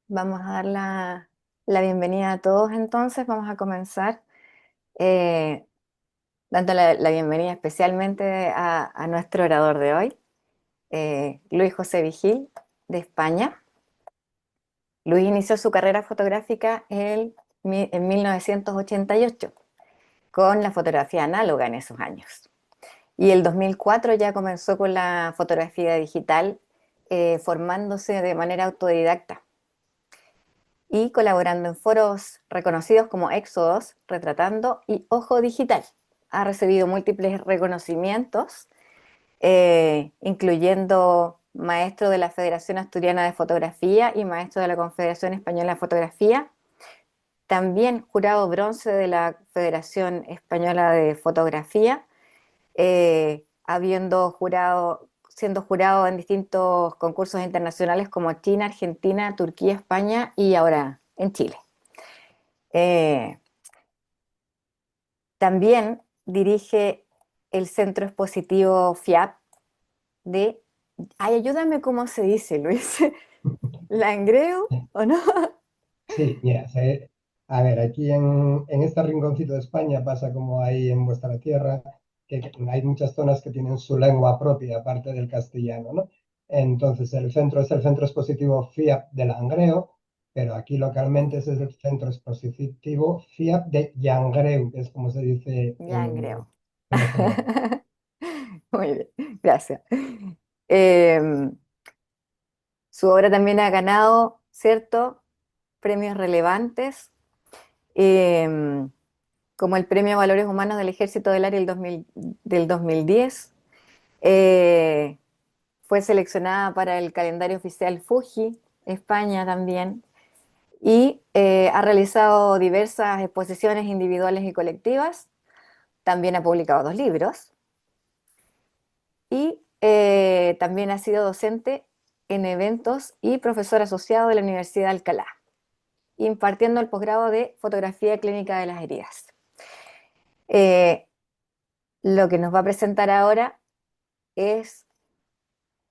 Vamos a dar la bienvenida a todos entonces. Vamos a comenzar eh, dando la bienvenida especialmente a nuestro orador de hoy, Luis José Vigil, de España. Luis inició su carrera fotográfica en 1988 con la fotografía análoga en esos años. Y el 2004 ya comenzó con la fotografía digital, formándose de manera autodidacta y colaborando en foros reconocidos como Éxodos, Retratando y Ojo Digital. Ha recibido múltiples reconocimientos, incluyendo maestro de la Federación Asturiana de Fotografía y maestro de la Confederación Española de Fotografía, también jurado bronce de la Federación Española de Fotografía, siendo jurado en distintos concursos internacionales como China, Argentina, Turquía, España y ahora en Chile. Eh, También dirige el Centro Expositivo FIAP de... Ay, ayúdame cómo se dice, Luis. ¿Langreo o no? Sí, mira, a ver, aquí en este rinconcito de España pasa como hay en vuestra tierra, que hay muchas zonas que tienen su lengua propia, aparte del castellano, ¿no? Entonces, el centro es el Centro Expositivo FIAP de Langreo, pero aquí localmente ese es el Centro Expositivo FIAP de Llangreu, que es como se dice Langreo. en español. Muy bien, gracias. Eh, Su obra también ha ganado, ¿cierto?, premios relevantes, eh, como el Premio a Valores Humanos del Ejército del Área del 2010. Eh, Fue seleccionada para el calendario oficial Fuji, España también, y ha realizado diversas exposiciones individuales y colectivas. También ha publicado 2 libros y también ha sido docente en eventos y profesor asociado de la Universidad de Alcalá, impartiendo el posgrado de Fotografía Clínica de las Heridas. Eh, lo que nos va a presentar ahora es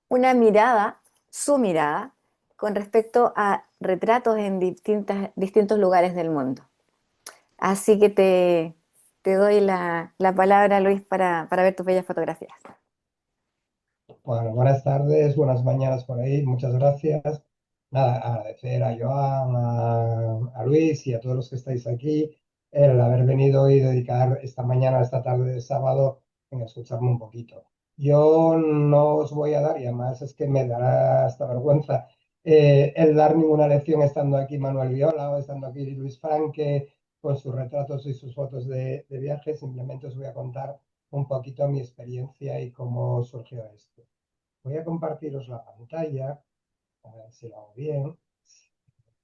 una mirada, su mirada, con respecto a retratos en distintos lugares del mundo. Así que te doy la palabra, Luis, para ver tus bellas fotografías. Bueno, buenas tardes, buenas mañanas por ahí, muchas gracias. Nada, agradecer a Joan, a Luis y a todos los que estáis aquí el haber venido y dedicar esta mañana, esta tarde de sábado en escucharme un poquito. Yo no os voy a dar, y además es que me dará hasta vergüenza, el dar ninguna lección estando aquí Manuel Viola o estando aquí Luis Franque con sus retratos y sus fotos de viaje. Simplemente os voy a contar un poquito mi experiencia y cómo surgió esto. Voy a compartiros la pantalla, a ver si lo hago bien.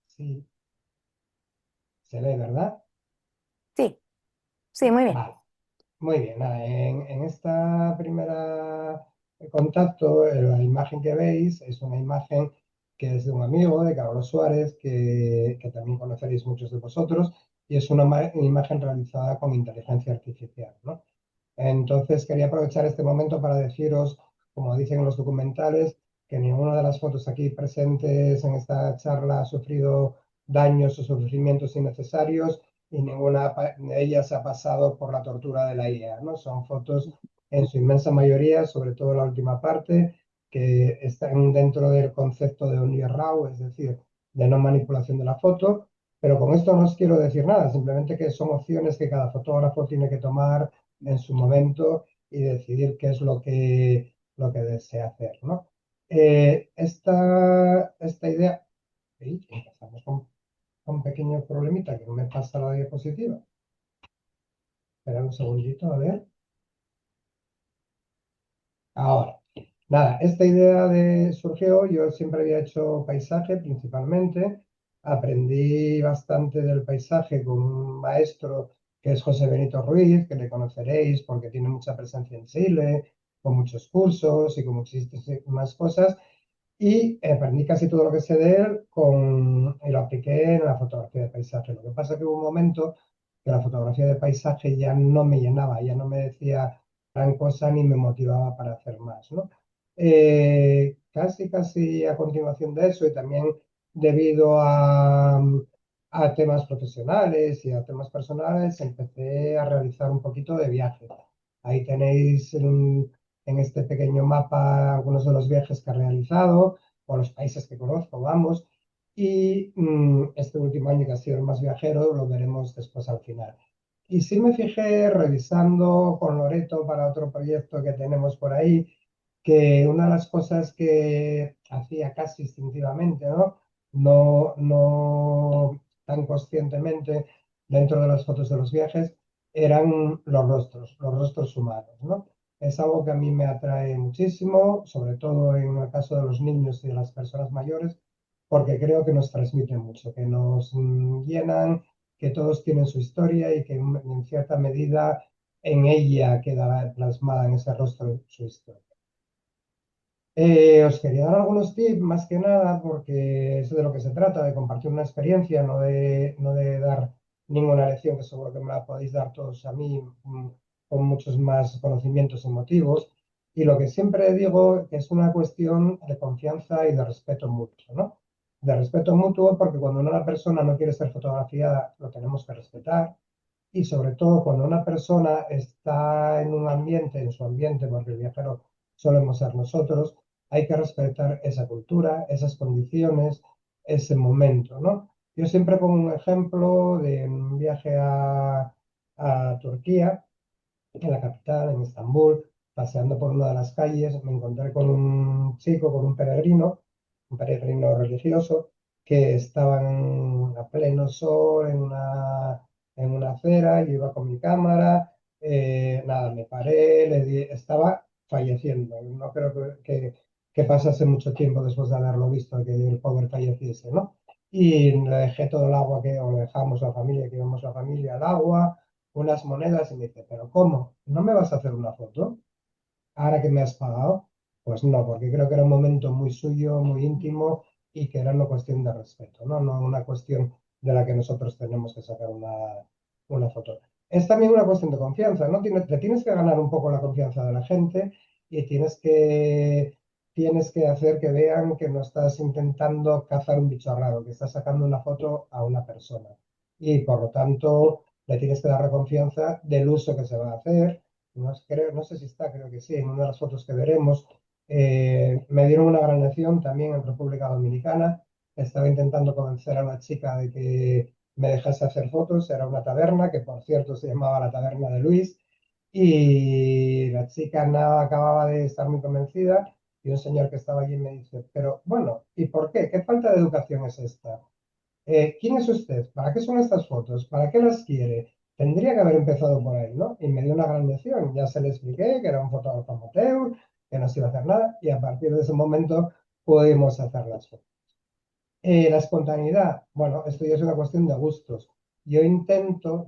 Sí, se ve, ¿verdad? Sí, sí, muy bien. Vale, muy bien. Nada, en esta primera contacto, la imagen que veis es una imagen que es de un amigo, de Carlos Suárez, que también conoceréis muchos de vosotros, y es una imagen realizada con inteligencia artificial, ¿no? Entonces quería aprovechar este momento para deciros, como dicen los documentales, que ninguna de las fotos aquí presentes en esta charla ha sufrido daños o sufrimientos innecesarios y ninguna de ellas ha pasado por la tortura de la IA, ¿no? Son fotos en su inmensa mayoría, sobre todo la última parte, que están dentro del concepto de Only RAW, es decir, de no manipulación de la foto. Pero con esto no os quiero decir nada, simplemente que son opciones que cada fotógrafo tiene que tomar en su momento y decidir qué es lo que desea hacer, ¿no? Esta idea, ¿sí? Empezamos con un pequeño problemita que no me pasa la diapositiva. Espera un segundito, a ver. Ahora, nada, esta idea surgió, yo siempre había hecho paisaje principalmente, aprendí bastante del paisaje con un maestro que es José Benito Ruiz, que le conoceréis porque tiene mucha presencia en Chile, con muchos cursos y con muchísimas cosas, y aprendí casi todo lo que sé de él y lo apliqué en la fotografía de paisaje. Lo que pasa es que hubo un momento que la fotografía de paisaje ya no me llenaba, ya no me decía gran cosa ni me motivaba para hacer más, ¿no? Casi a continuación de eso y también debido a temas profesionales y a temas personales, empecé a realizar un poquito de viaje. Ahí tenéis en este pequeño mapa algunos de los viajes que he realizado o los países que conozco, vamos. Y este último año que ha sido el más viajero, lo veremos después al final. Y sí me fijé revisando con Loreto para otro proyecto que tenemos por ahí, que una de las cosas que hacía casi instintivamente, ¿no? No tan conscientemente dentro de las fotos de los viajes, eran los rostros humanos, ¿no? Es algo que a mí me atrae muchísimo, sobre todo en el caso de los niños y de las personas mayores, porque creo que nos transmiten mucho, que nos llenan, que todos tienen su historia y que en cierta medida en ella queda plasmada en ese rostro su historia. Os quería dar algunos tips, más que nada, porque es de lo que se trata, de compartir una experiencia, no de dar ninguna lección, que seguro que me la podéis dar todos a mí, con muchos más conocimientos y motivos. Y lo que siempre digo que es una cuestión de confianza y de respeto mutuo, ¿no? De respeto mutuo, porque cuando una persona no quiere ser fotografiada, lo tenemos que respetar. Y sobre todo cuando una persona está en un ambiente, en su ambiente, porque el viajero solemos ser nosotros, hay que respetar esa cultura, esas condiciones, ese momento, ¿no? Yo siempre pongo un ejemplo de un viaje a Turquía, en la capital, en Estambul, paseando por una de las calles, me encontré con un chico, con un peregrino religioso, que estaban a pleno sol en una acera, yo iba con mi cámara, nada, me paré, estaba falleciendo. No creo que pasase mucho tiempo después de haberlo visto, que el pobre falleciese, ¿no? Y le dejé todo el agua o le dejamos la familia, que íbamos la familia al agua, unas monedas y me dice, ¿pero cómo? ¿No me vas a hacer una foto ahora que me has pagado? Pues no, porque creo que era un momento muy suyo, muy íntimo y que era una cuestión de respeto, ¿no? No una cuestión de la que nosotros tenemos que sacar una foto. Es también una cuestión de confianza, ¿no? Te tienes que ganar un poco la confianza de la gente y tienes que hacer que vean que no estás intentando cazar un bicho raro, que estás sacando una foto a una persona. Y por lo tanto, le tienes que dar la confianza del uso que se va a hacer. No sé si está, creo que sí, en una de las fotos que veremos. Me dieron una gran lección también en República Dominicana. Estaba intentando convencer a una chica de que me dejase hacer fotos. Era una taberna, que por cierto se llamaba la Taberna de Luis. Y la chica no acababa de estar muy convencida. Y un señor que estaba allí me dice, pero bueno, ¿y por qué? ¿Qué falta de educación es esta? ¿Quién es usted? ¿Para qué son estas fotos? ¿Para qué las quiere? Tendría que haber empezado por ahí, ¿no? Y me dio una gran lección. Ya se le expliqué que era un fotógrafo amateur, que no se iba a hacer nada, y a partir de ese momento pudimos hacer las fotos. La espontaneidad, bueno, esto ya es una cuestión de gustos. Yo intento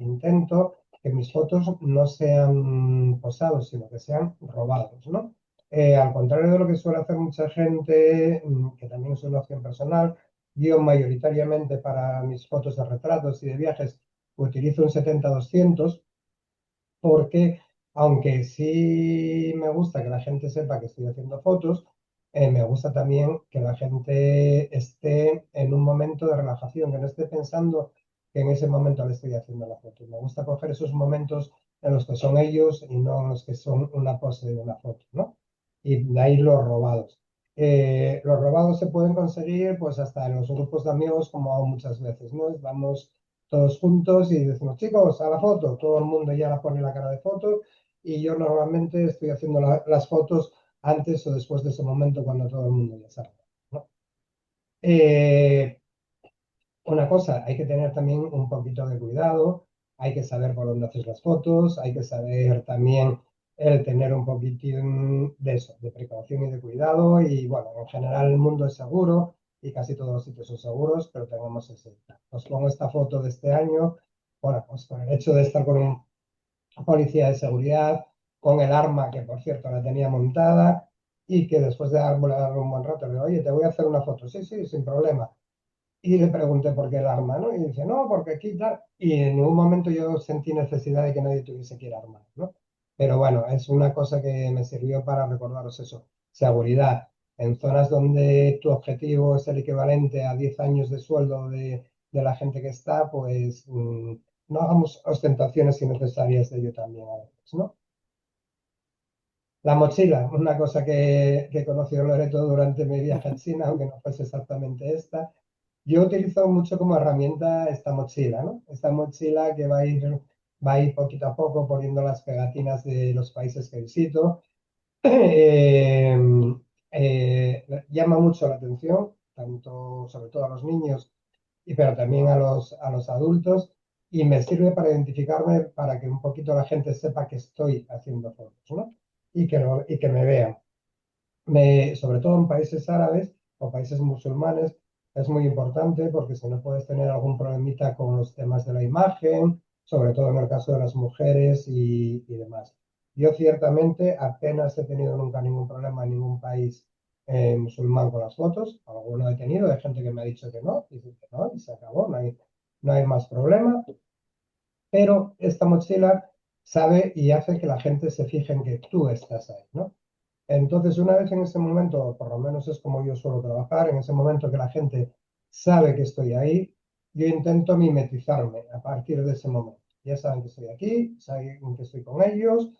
que mis fotos no sean posados, sino que sean robados, ¿no? Al contrario de lo que suele hacer mucha gente, que también es una opción personal, yo mayoritariamente para mis fotos de retratos y de viajes utilizo un 70-200, porque aunque sí me gusta que la gente sepa que estoy haciendo fotos, me gusta también que la gente esté en un momento de relajación, que no esté pensando que en ese momento le estoy haciendo la foto. Me gusta coger esos momentos en los que son ellos y no en los que son una pose de una foto, ¿no? Y de ahí los robados. Los robados se pueden conseguir pues hasta en los grupos de amigos, como hago muchas veces, ¿no? Vamos todos juntos y decimos, chicos, a la foto. Todo el mundo ya la pone la cara de foto y yo normalmente estoy haciendo las fotos antes o después de ese momento cuando todo el mundo ya sabe, ¿no? Eh, una cosa, hay que tener también un poquito de cuidado, hay que saber por dónde haces las fotos, hay que saber también el tener un poquitín de eso, de precaución y de cuidado. Y bueno, en general el mundo es seguro y casi todos los sitios son seguros, pero tengamos ese. Os pongo esta foto de este año, bueno, pues con el hecho de estar con un policía de seguridad, con el arma, que por cierto la tenía montada, y que después de darle un buen rato le digo, oye, te voy a hacer una foto. Sí, sí, sin problema. Y le pregunté por qué el arma, ¿no? Y dice, no, porque aquí tal. Y en ningún momento yo sentí necesidad de que nadie tuviese que ir armado, ¿no? Pero bueno, es una cosa que me sirvió para recordaros eso. Seguridad. En zonas donde tu objetivo es el equivalente a 10 años de sueldo de la gente que está, pues no hagamos ostentaciones innecesarias de ello también a veces, ¿no? La mochila, una cosa que conocí en Loreto durante mi viaje a China, aunque no fuese exactamente esta. Yo utilizo mucho como herramienta esta mochila, ¿no? Esta mochila que va a ir poquito a poco poniendo las pegatinas de los países que visito. Eh, Llama mucho la atención, tanto, sobre todo a los niños, pero también a los adultos, y me sirve para identificarme, para que un poquito la gente sepa que estoy haciendo fotos, ¿no? Y que me vean. Sobre todo en países árabes o países musulmanes, es muy importante porque si no puedes tener algún problemita con los temas de la imagen, sobre todo en el caso de las mujeres y demás. Yo ciertamente apenas he tenido nunca ningún problema en ningún país musulmán con las fotos. Alguno he tenido, hay gente que me ha dicho que no, y dice que no, y se acabó, no hay más problema. Pero esta mochila sabe y hace que la gente se fije en que tú estás ahí, ¿no? Entonces, una vez en ese momento, por lo menos es como yo suelo trabajar, en ese momento que la gente sabe que estoy ahí, yo intento mimetizarme a partir de ese momento. Ya saben que estoy aquí, saben que estoy con ellos,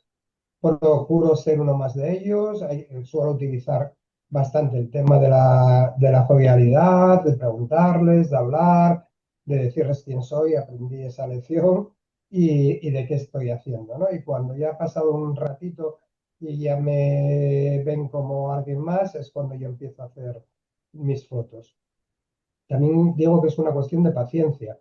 procuro ser uno más de ellos, suelo utilizar bastante el tema de la jovialidad, de preguntarles, de hablar, de decirles quién soy, aprendí esa lección y de qué estoy haciendo, ¿no? Y cuando ya ha pasado un ratito y ya me ven como alguien más, es cuando yo empiezo a hacer mis fotos. También digo que es una cuestión de paciencia.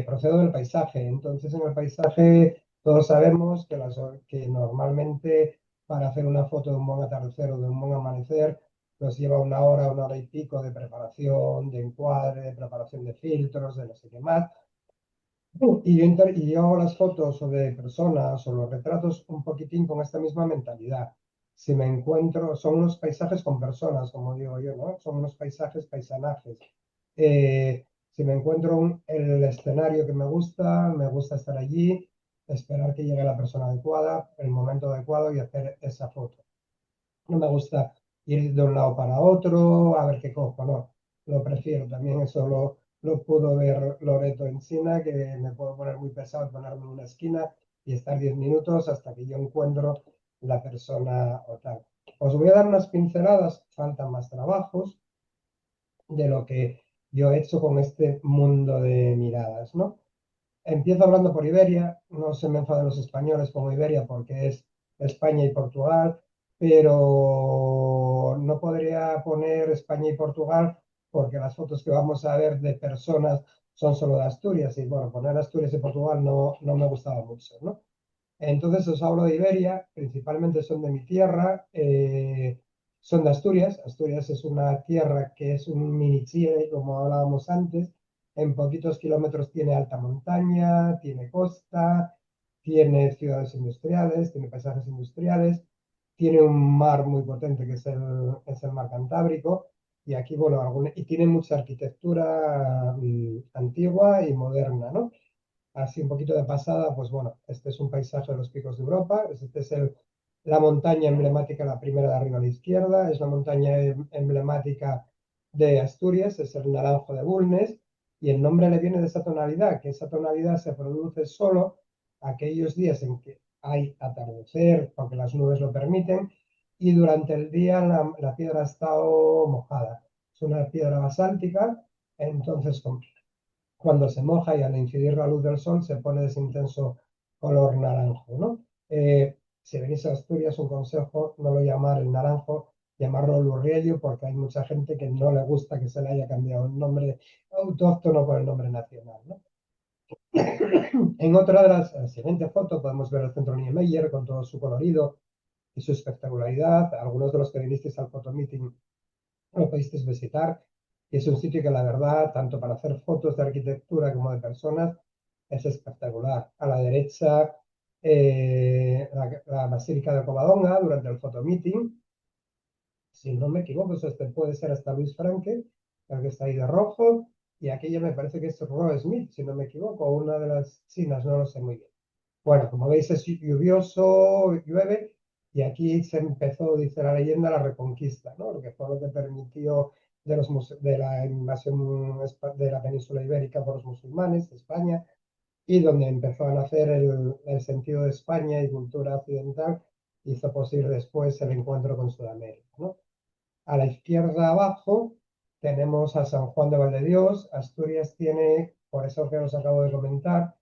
Procedo del paisaje. Entonces, en el paisaje todos sabemos que normalmente para hacer una foto de un buen atardecer o de un buen amanecer, pues lleva una hora y pico de preparación, de encuadre, de preparación de filtros, de no sé qué más. Y yo hago las fotos o de personas o los retratos un poquitín con esta misma mentalidad. Si me encuentro, son unos paisajes con personas, como digo yo, ¿no? Son unos paisajes, paisanajes. Si me encuentro el escenario que me gusta estar allí, esperar que llegue la persona adecuada, el momento adecuado y hacer esa foto. No me gusta ir de un lado para otro, a ver qué cojo, no. Lo prefiero. También eso lo pudo ver Loreto en China, que me puedo poner muy pesado y ponerme en una esquina y estar 10 minutos hasta que yo encuentro la persona o tal. Os voy a dar unas pinceladas, faltan más trabajos, de lo que yo he hecho con este mundo de miradas, ¿no? Empiezo hablando por Iberia, no se me enfaden los españoles como Iberia porque es España y Portugal, pero no podría poner España y Portugal porque las fotos que vamos a ver de personas son solo de Asturias y bueno, poner Asturias y Portugal no me gustaba mucho, ¿no? Entonces os hablo de Iberia, principalmente son de mi tierra, son de Asturias. Asturias es una tierra que es un mini Chile, como hablábamos antes. En poquitos kilómetros tiene alta montaña, tiene costa, tiene ciudades industriales, tiene paisajes industriales, tiene un mar muy potente que es el mar Cantábrico. Y aquí, bueno, y tiene mucha arquitectura antigua y moderna, ¿no? Así un poquito de pasada, pues bueno, este es un paisaje de los picos de Europa, este es la montaña emblemática, la primera de arriba a la izquierda, es la montaña emblemática de Asturias, es el Naranjo de Bulnes, y el nombre le viene de esa tonalidad, que esa tonalidad se produce solo aquellos días en que hay atardecer, porque las nubes lo permiten, y durante el día la piedra ha estado mojada. Es una piedra basáltica, entonces cuando se moja y al incidir la luz del sol se pone de ese intenso color naranjo, ¿no? Si venís a Asturias, un consejo, no lo llamar el naranjo, llamarlo lurriello, porque hay mucha gente que no le gusta que se le haya cambiado el nombre autóctono por el nombre nacional, ¿no? En otra de las siguientes fotos podemos ver el centro Niemeyer con todo su colorido y su espectacularidad. Algunos de los que vinisteis al fotomeeting lo pudisteis visitar. Y es un sitio que la verdad, tanto para hacer fotos de arquitectura como de personas, es espectacular. A la derecha, la Basílica de Covadonga durante el fotomeeting. Si no me equivoco, eso este puede ser hasta Luis Franque, el que está ahí de rojo. Y aquella me parece que es Roe Smith, si no me equivoco, o una de las chinas, no lo sé muy bien. Bueno, como veis es lluvioso, llueve Y aquí se empezó, dice la leyenda, la Reconquista, ¿no? Lo que fue lo que permitió de la invasión de la península ibérica por los musulmanes de España, y donde empezó a nacer el sentido de España y cultura occidental, hizo posible después el encuentro con Sudamérica, ¿no? A la izquierda abajo tenemos a San Juan de Valdedios. Asturias tiene, por eso que os acabo de comentar,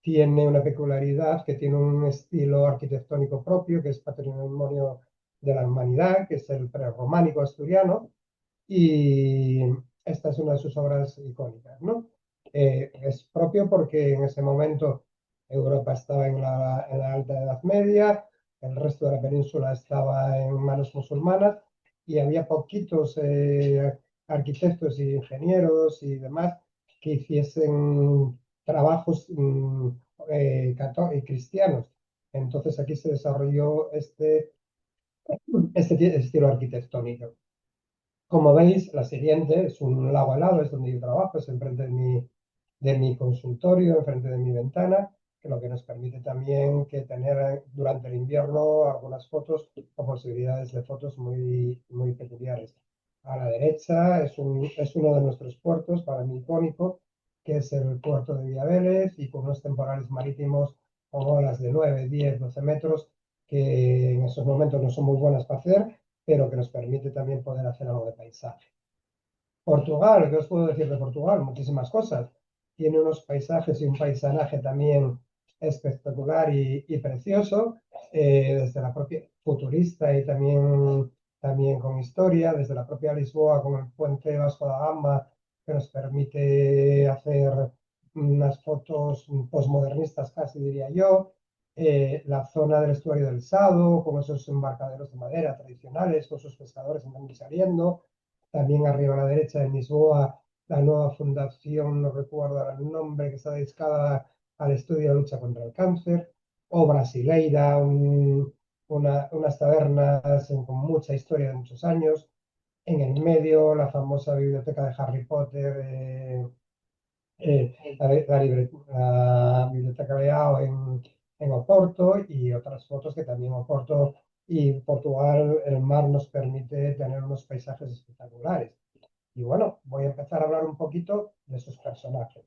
tiene una peculiaridad, que tiene un estilo arquitectónico propio, que es patrimonio de la humanidad, que es el prerrománico asturiano, y esta es una de sus obras icónicas, ¿no? Es propio porque en ese momento Europa estaba en la Alta Edad Media, el resto de la península estaba en manos musulmanas y había poquitos arquitectos y ingenieros y demás que hiciesen trabajos cristianos. Entonces aquí se desarrolló este estilo arquitectónico. Como veis, la siguiente es un lago helado, es donde yo trabajo, es enfrente de mi consultorio, enfrente de mi ventana, que lo que nos permite también que tener durante el invierno algunas fotos o posibilidades de fotos muy, muy peculiares. A la derecha es uno de nuestros puertos, para mí icónico, que es el puerto de Villavélez, y con unos temporales marítimos con olas de 9, 10, 12 metros, que en esos momentos no son muy buenas para hacer, pero que nos permite también poder hacer algo de paisaje. Portugal, ¿qué os puedo decir de Portugal? Muchísimas cosas. Tiene unos paisajes y un paisanaje también espectacular y precioso, desde la propia futurista y también con historia, desde la propia Lisboa con el puente Vasco da Gama, que nos permite hacer unas fotos postmodernistas casi diría yo, la zona del estuario del Sado, con esos embarcaderos de madera tradicionales, con sus pescadores entrando y saliendo. También arriba a la derecha en Lisboa, la nueva fundación, no recuerdo ahora el nombre, que está dedicada al estudio de la lucha contra el cáncer. O Brasileira, unas tabernas con mucha historia de muchos años. En el medio, la famosa biblioteca de Harry Potter, la Biblioteca Leao en Oporto, y otras fotos que también Oporto y Portugal, el mar nos permite tener unos paisajes espectaculares. Y bueno, voy a empezar a hablar un poquito de sus personajes.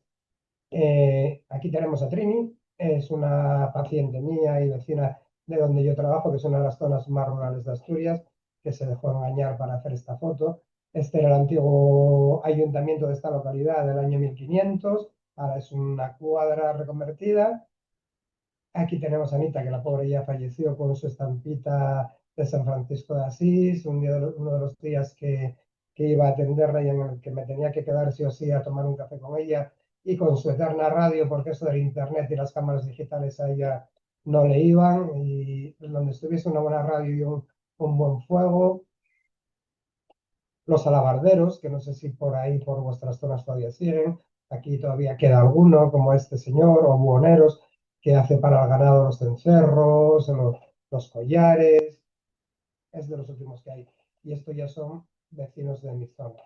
Aquí tenemos a Trini, es una paciente mía y vecina de donde yo trabajo, que es una de las zonas más rurales de Asturias, que se dejó engañar para hacer esta foto. Este era el antiguo ayuntamiento de esta localidad del año 1500, ahora es una cuadra reconvertida. Aquí tenemos a Anita, que la pobre ya falleció con su estampita de San Francisco de Asís, uno de los días que iba a atenderla y en el que me tenía que quedar sí o sí a tomar un café con ella, y con su eterna radio, porque eso del internet y las cámaras digitales a ella no le iban, y donde estuviese una buena radio y un buen fuego. Los alabarderos, que no sé si por ahí, por vuestras zonas todavía siguen. Aquí todavía queda alguno, como este señor, o buhoneros, que hace para el ganado los cencerros, los collares. Es de los últimos que hay. Y estos ya son vecinos de mi zona.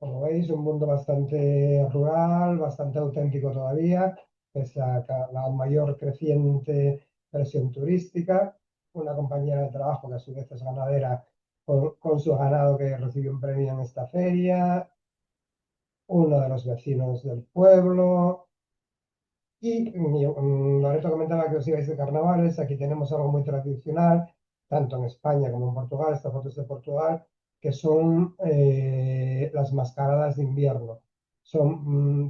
Como veis, un mundo bastante rural, bastante auténtico todavía, pese a la mayor creciente presión turística. Una compañera de trabajo que a su vez es ganadera, con su ganado, que recibió un premio en esta feria, uno de los vecinos del pueblo. Y Loreto comentaba que os ibais de carnavales. Aquí tenemos algo muy tradicional, tanto en España como en Portugal. Esta foto es de Portugal, que son las mascaradas de invierno.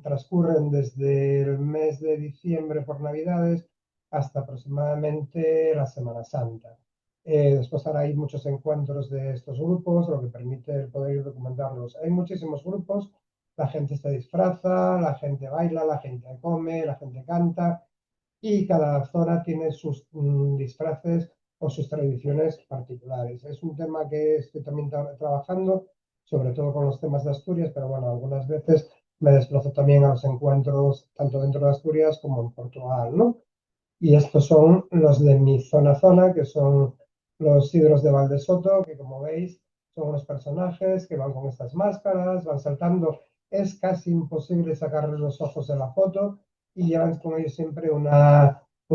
Transcurren desde el mes de diciembre por Navidades hasta aproximadamente la Semana Santa. Después ahora hay muchos encuentros de estos grupos, lo que permite el poder ir documentarlos. Hay muchísimos grupos, la gente se disfraza, la gente baila, la gente come, la gente canta, y cada zona tiene sus disfraces o sus tradiciones particulares. Es un tema que estoy también trabajando, sobre todo con los temas de Asturias, pero bueno, algunas veces me desplazo también a los encuentros tanto dentro de Asturias como en Portugal, ¿no? Y estos son los de mi zona, que son los Sidros de Valdesoto, que como veis son unos personajes que van con estas máscaras, van saltando. Es casi imposible sacarles los ojos de la foto, y llevan con ellos siempre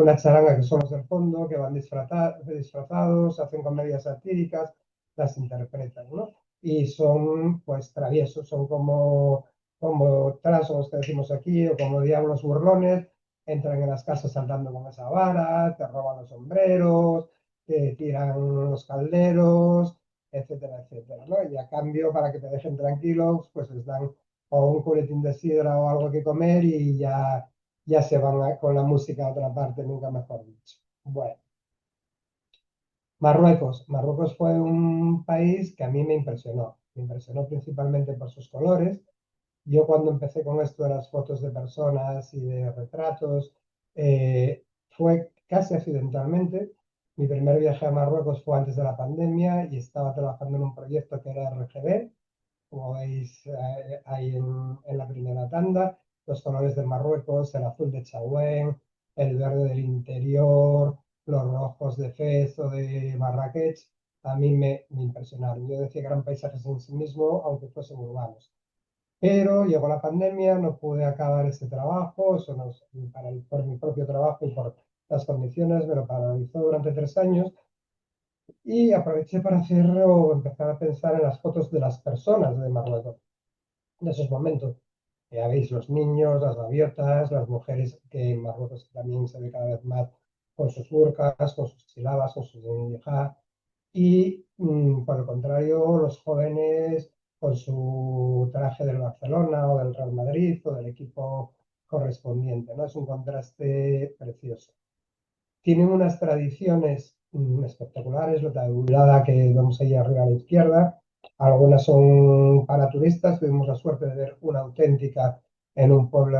una charanga que son los del fondo, que van disfrazados, hacen comedias satíricas, las interpretan, ¿no? Y son pues traviesos, son como trasgos que decimos aquí, o como diablos burlones, entran en las casas saltando con esa vara, te roban los sombreros, te tiran los calderos, etcétera, etcétera, ¿no? Y a cambio, para que te dejen tranquilos, pues les dan o un culetín de sidra o algo que comer y ya se van con la música a otra parte, nunca mejor dicho. Bueno, Marruecos. Marruecos fue un país que a mí me impresionó. Me impresionó principalmente por sus colores. Yo cuando empecé con esto de las fotos de personas y de retratos, fue casi accidentalmente. Mi primer viaje a Marruecos fue antes de la pandemia y estaba trabajando en un proyecto que era RGB, como veis ahí en la primera tanda, los colores de Marruecos, el azul de Chauen, el verde del interior, los rojos de Fez o de Marrakech, a mí me impresionaron. Yo decía que eran paisajes en sí mismo, aunque fuesen urbanos. Pero llegó la pandemia, no pude acabar ese trabajo, eso por mi propio trabajo y por las condiciones me lo paralizó durante 3 años y aproveché para hacer o empezar a pensar en las fotos de las personas de Marruecos de esos momentos. Ya veis los niños, las gaviotas, las mujeres que en Marruecos también se ve cada vez más con sus burkas, con sus silabas, con sus hijab, y por el contrario, los jóvenes con su traje del Barcelona o del Real Madrid o del equipo correspondiente, ¿no? Es un contraste precioso. Tienen unas tradiciones espectaculares, la tablada que vemos ahí arriba a la izquierda. Algunas son para turistas, tuvimos la suerte de ver una auténtica en un pueblo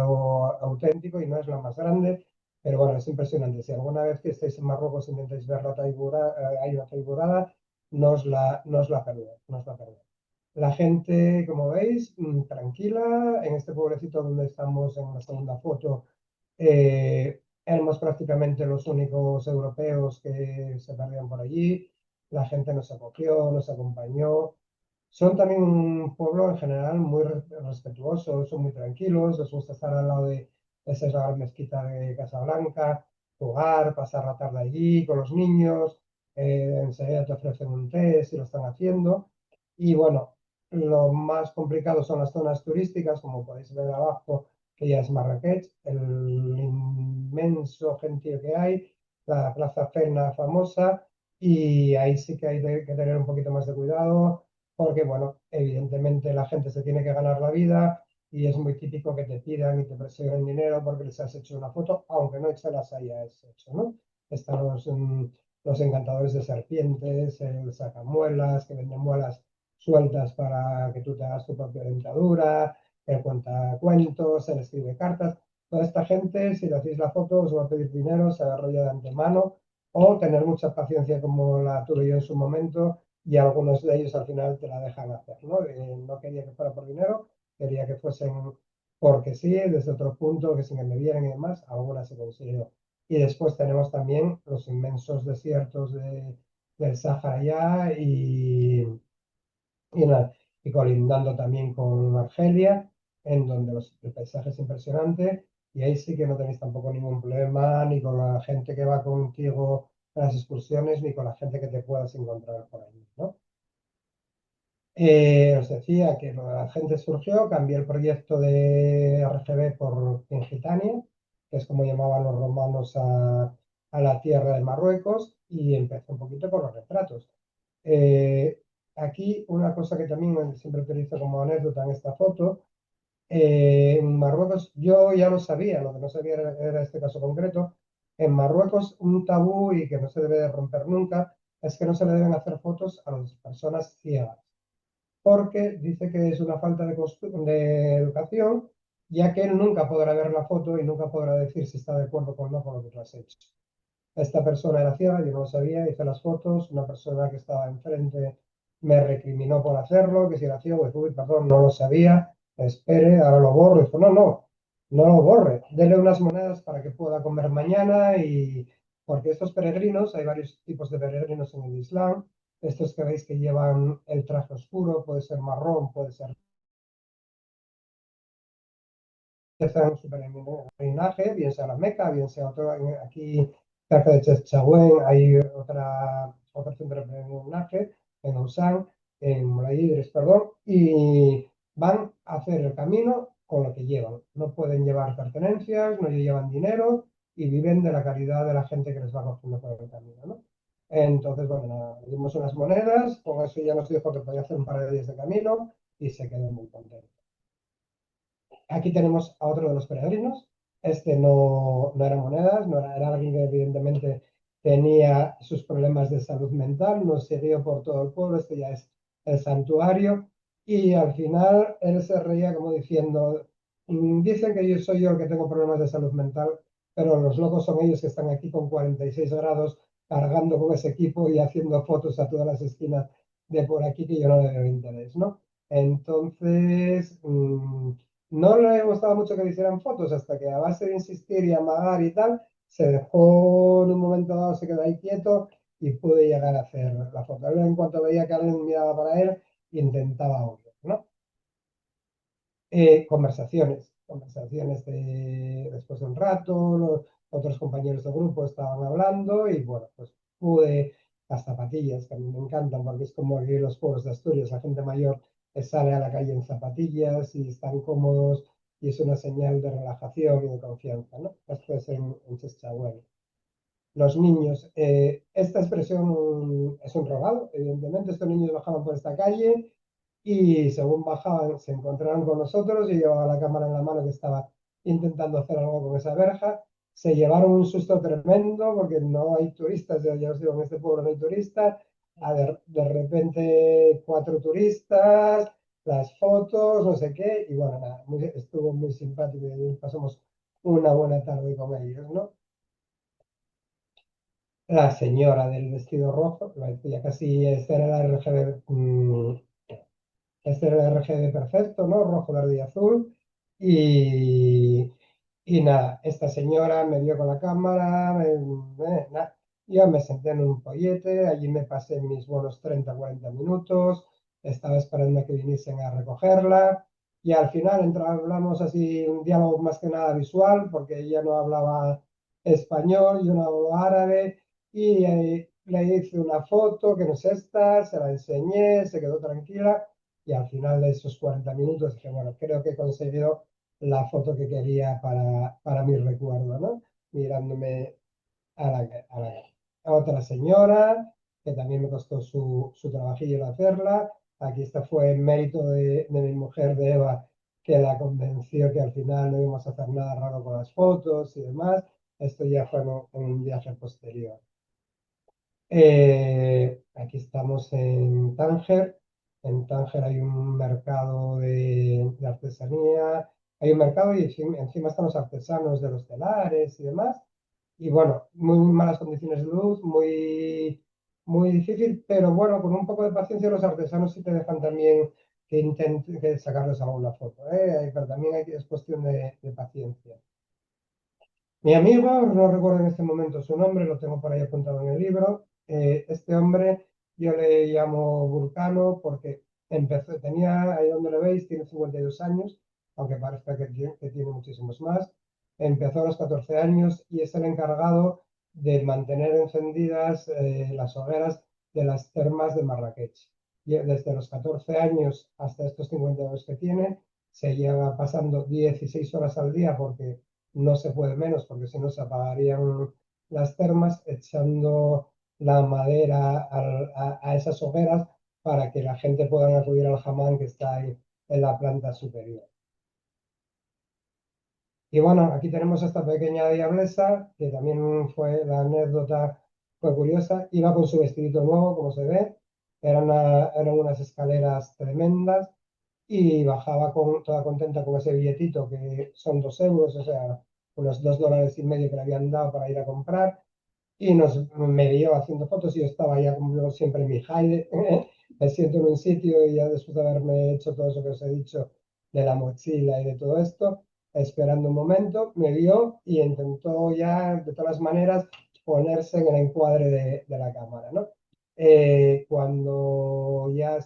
auténtico y no es la más grande, pero bueno, es impresionante. Si alguna vez que estéis en Marruecos intentáis ver la taibura, hay una taiburada, no os la perdéis, no os la perdéis. La gente, como veis, tranquila. En este pueblecito donde estamos en la segunda foto, éramos prácticamente los únicos europeos que se perdían por allí. La gente nos acogió, nos acompañó. Son también un pueblo en general muy respetuoso, son muy tranquilos, les gusta estar al lado de esa es la gran mezquita de Casablanca, jugar, pasar la tarde allí con los niños, enseguida te ofrecen un té si lo están haciendo. Y bueno, lo más complicado son las zonas turísticas, como podéis ver abajo, que ya es Marrakech, el inmenso gentío que hay, la Plaza Fena famosa, y ahí sí que hay que tener un poquito más de cuidado, porque, bueno, evidentemente la gente se tiene que ganar la vida y es muy típico que te pidan y te presionen dinero porque les has hecho una foto, aunque no se las hayas hecho, ¿no? Están los encantadores de serpientes, el sacamuelas, que venden muelas sueltas para que tú te hagas tu propia dentadura, el cuentacuentos, el escribe cartas. Toda esta gente, si le hacéis la foto, os va a pedir dinero, se agarra ya de antemano, o tener mucha paciencia como la tuve yo en su momento, y algunos de ellos al final te la dejan hacer, ¿no? No quería que fuera por dinero, quería que fuesen porque sí, desde otro punto, que sin que me vieran y demás, algunas se consiguió. Y después tenemos también los inmensos desiertos del Sahara ya y colindando también con Argelia, en donde el paisaje es impresionante y ahí sí que no tenéis tampoco ningún problema ni con la gente que va contigo a las excursiones ni con la gente que te puedas encontrar por ahí, ¿no? Os decía que lo de la gente surgió, cambié el proyecto de RGB por Tingitania, que es como llamaban los romanos a la tierra de Marruecos, y empecé un poquito con los retratos. Eh, Aquí una cosa que también siempre utilizo como anécdota en esta foto, en Marruecos yo ya lo sabía, lo que no sabía era este caso concreto. En Marruecos un tabú y que no se debe de romper nunca es que no se le deben hacer fotos a las personas ciegas porque dice que es una falta de educación, ya que él nunca podrá ver la foto y nunca podrá decir si está de acuerdo o no con lo que tú has hecho. Esta persona era ciega, yo no lo sabía, hice las fotos, una persona que estaba enfrente me recriminó por hacerlo, que si era ciego, uy, perdón, no lo sabía, espere, ahora lo borro. Dijo, no lo borre, dele unas monedas para que pueda comer mañana y porque estos peregrinos, hay varios tipos de peregrinos en el Islam, estos que veis que llevan el traje oscuro, puede ser marrón, puede ser empiezan su peregrinaje, bien sea la Meca, bien sea otro, aquí cerca de Chefchaouen hay otro centro de peregrinaje, en Ousán, en Molayidres, perdón, y van a hacer el camino con lo que llevan. No pueden llevar pertenencias, no llevan dinero y viven de la caridad de la gente que les va cogiendo por el camino, ¿no? Entonces, bueno, nada, dimos unas monedas, con eso ya nos dijo que podía hacer un par de días de camino y se quedó muy contento. Aquí tenemos a otro de los peregrinos. Este no era monedas, era alguien que evidentemente tenía sus problemas de salud mental, nos siguió por todo el pueblo, este ya es el santuario, y al final él se reía como diciendo, Dicen que yo soy yo el que tengo problemas de salud mental, pero los locos son ellos que están aquí con 46 grados cargando con ese equipo y haciendo fotos a todas las esquinas de por aquí que yo no le veo interés, ¿no? Entonces, no le gustaba mucho que le hicieran fotos hasta que a base de insistir y amagar y tal, se dejó en un momento dado, se quedó ahí quieto y pude llegar a hacer la foto. Él, en cuanto veía que alguien miraba para él, intentaba huir, ¿no? Conversaciones después de un rato, los otros compañeros de grupo estaban hablando y bueno, pues pude las zapatillas, que a mí me encantan porque es como aquí en los pueblos de Asturias, la gente mayor sale a la calle en zapatillas y están cómodos y es una señal de relajación y de confianza, ¿no? Esto es en Cheschahuel. Los niños, esta expresión es un robado, evidentemente, estos niños bajaban por esta calle y según bajaban se encontraron con nosotros y llevaba la cámara en la mano que estaba intentando hacer algo con esa verja. Se llevaron un susto tremendo porque no hay turistas, ya os digo, en este pueblo no hay turistas. De repente cuatro turistas, las fotos, no sé qué, y bueno, nada, estuvo muy simpático y pasamos una buena tarde con ellos, ¿no? La señora del vestido rojo, ya casi este era el RGB, este era el RGB perfecto, ¿no? Rojo, verde y azul. Y, y nada, esta señora me vio con la cámara, nada. Yo me senté en un pollete, allí me pasé mis buenos 30 40 minutos, estaba esperando a que viniesen a recogerla. Y al final hablamos así, un diálogo más que nada visual, porque ella no hablaba español, yo no hablo árabe, y le hice una foto que no es esta, se la enseñé, se quedó tranquila y al final de esos 40 minutos dije, bueno, creo que he conseguido la foto que quería para mi recuerdo, ¿no? Mirándome a la otra señora, que también me costó su trabajillo el hacerla. Aquí esta fue el mérito de mi mujer, de Eva, que la convenció que al final no íbamos a hacer nada raro con las fotos y demás. Esto ya fue en un viaje posterior. Aquí estamos en Tánger. En Tánger hay un mercado de artesanía, hay un mercado y encima están los artesanos de los telares y demás. Y bueno, muy malas condiciones de luz, muy difícil, pero bueno, con un poco de paciencia los artesanos sí te dejan también que intenten que sacarles alguna foto, ¿eh? Pero también es cuestión de paciencia. Mi amigo, no recuerdo en este momento su nombre, lo tengo por ahí apuntado en el libro. Este hombre yo le llamo Vulcano porque ahí donde lo veis, tiene 52 años, aunque parezca que tiene muchísimos más. Empezó a los 14 años y es el encargado de mantener encendidas las hogueras de las termas de Marrakech. Y desde los 14 años hasta estos 52 que tiene, se lleva pasando 16 horas al día porque no se puede menos porque si no se apagarían las termas echando la madera a esas hogueras para que la gente pueda acudir al hamán que está ahí en la planta superior. Y bueno, aquí tenemos esta pequeña diablesa, que también fue la anécdota, fue curiosa, iba con su vestidito nuevo, como se ve, eran unas escaleras tremendas y bajaba toda contenta con ese billetito que son 2 euros, o sea, unos 2,5 dólares que le habían dado para ir a comprar y me dio haciendo fotos y yo estaba ya como yo siempre en mi hide, me siento en un sitio y ya después de haberme hecho todo eso que os he dicho de la mochila y de todo esto, esperando un momento, me vio y intentó ya de todas las maneras ponerse en el encuadre de la cámara, ¿no? Cuando ya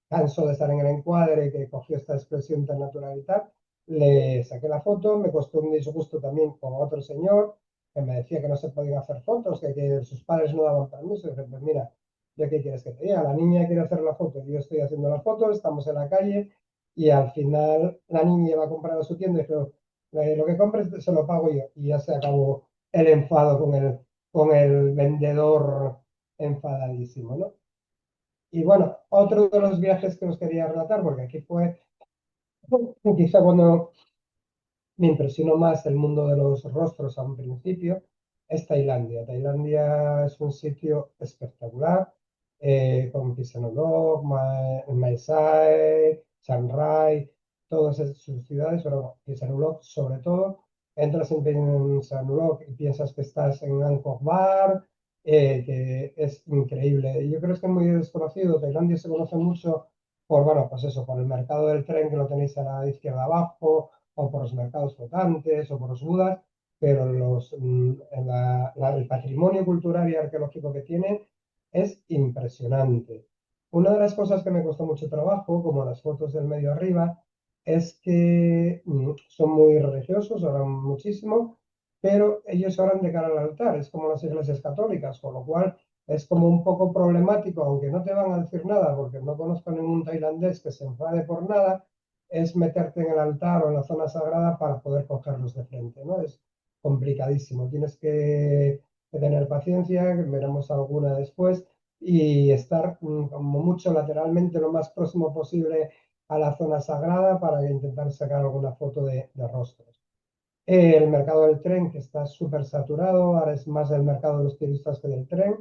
cansó de estar en el encuadre, que cogió esta expresión tan natural y tal, Le saqué la foto, me costó un disgusto también con otro señor que me decía que no se podían hacer fotos, que sus padres no daban permiso. Y dije, pues mira, ¿yo qué quieres que te diga? La niña quiere hacer la foto, yo estoy haciendo la foto, estamos en la calle y al final la niña va a comprar a su tienda y dije, lo que compres se lo pago yo. Y ya se acabó el enfado con el vendedor enfadadísimo, ¿no? Y bueno, otro de los viajes que os quería relatar, porque aquí fue quizá cuando me impresionó más el mundo de los rostros a un principio, es Tailandia. Tailandia es un sitio espectacular, con Phitsanulok, Mae Sai, Chiang Rai, todas sus ciudades, pero Phitsanulok sobre todo. Entras en Phitsanulok y piensas que estás en Angkor Wat, que es increíble. Yo creo que es muy desconocido. Tailandia se conoce mucho por, bueno, pues eso, por el mercado del tren que lo tenéis a la izquierda abajo, o por los mercados flotantes, o por los budas, pero el patrimonio cultural y arqueológico que tiene es impresionante. Una de las cosas que me costó mucho trabajo, como las fotos del medio arriba, es que son muy religiosos, oran muchísimo, pero ellos oran de cara al altar, es como las iglesias católicas, con lo cual es como un poco problemático, aunque no te van a decir nada, porque no conozco ningún tailandés que se enfade por nada, es meterte en el altar o en la zona sagrada para poder cogerlos de frente, ¿no? Es complicadísimo. Tienes que tener paciencia, que veremos alguna después, y estar como mucho lateralmente lo más próximo posible a la zona sagrada para intentar sacar alguna foto de rostros. El mercado del tren, que está súper saturado, ahora es más el mercado de los turistas que del tren.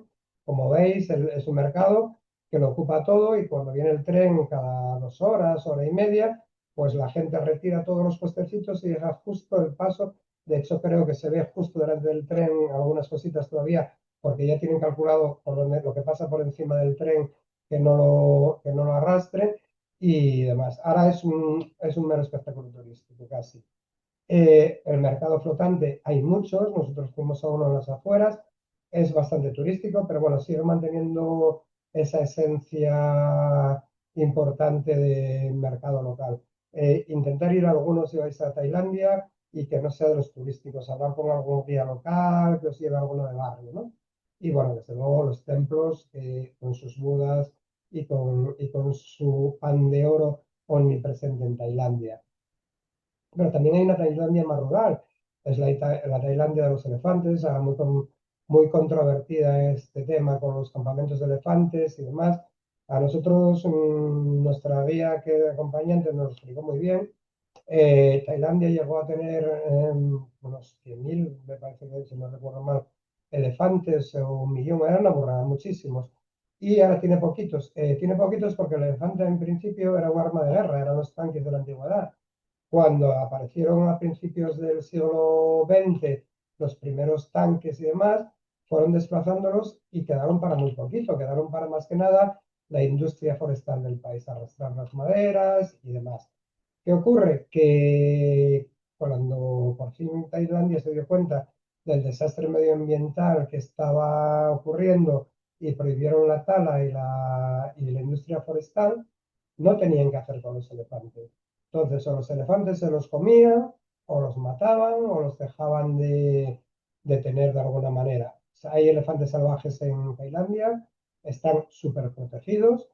Como veis, es un mercado que lo ocupa todo y cuando viene el tren cada 2 horas, hora y media, pues la gente retira todos los puestecitos y deja justo el paso. De hecho, creo que se ve justo delante del tren algunas cositas todavía, porque ya tienen calculado por donde, lo que pasa por encima del tren que no lo arrastre y demás. Ahora es un mero espectáculo turístico casi. El mercado flotante hay muchos, nosotros fuimos a uno en las afueras, es bastante turístico, pero bueno, sigue manteniendo esa esencia importante de mercado local. Intentar ir a algunos si vais a Tailandia y que no sea de los turísticos, hablar con algún guía local, que os lleve a alguno de barrio, ¿no? Y bueno, desde luego los templos con sus budas y con su pan de oro omnipresente en Tailandia. Pero también hay una Tailandia más rural, es la Tailandia de los elefantes, ahora muy controvertida este tema con los campamentos de elefantes y demás. A nosotros, nuestra guía que acompañante nos lo explicó muy bien. Tailandia llegó a tener unos 100.000, me parece que si no recuerdo mal, elefantes o 1 millón, eran una burrada, muchísimos. Y ahora tiene poquitos porque el elefante en principio era un arma de guerra, eran los tanques de la antigüedad. Cuando aparecieron a principios del siglo XX los primeros tanques y demás, fueron desplazándolos y quedaron para muy poquito, quedaron para más que nada la industria forestal del país, arrastrar las maderas y demás. ¿Qué ocurre? Que cuando por fin Tailandia se dio cuenta del desastre medioambiental que estaba ocurriendo y prohibieron la tala y la industria forestal, no tenían que hacer con los elefantes. Entonces, o los elefantes se los comían, o los mataban, o los dejaban de tener de alguna manera. O sea, hay elefantes salvajes en Tailandia, están súper protegidos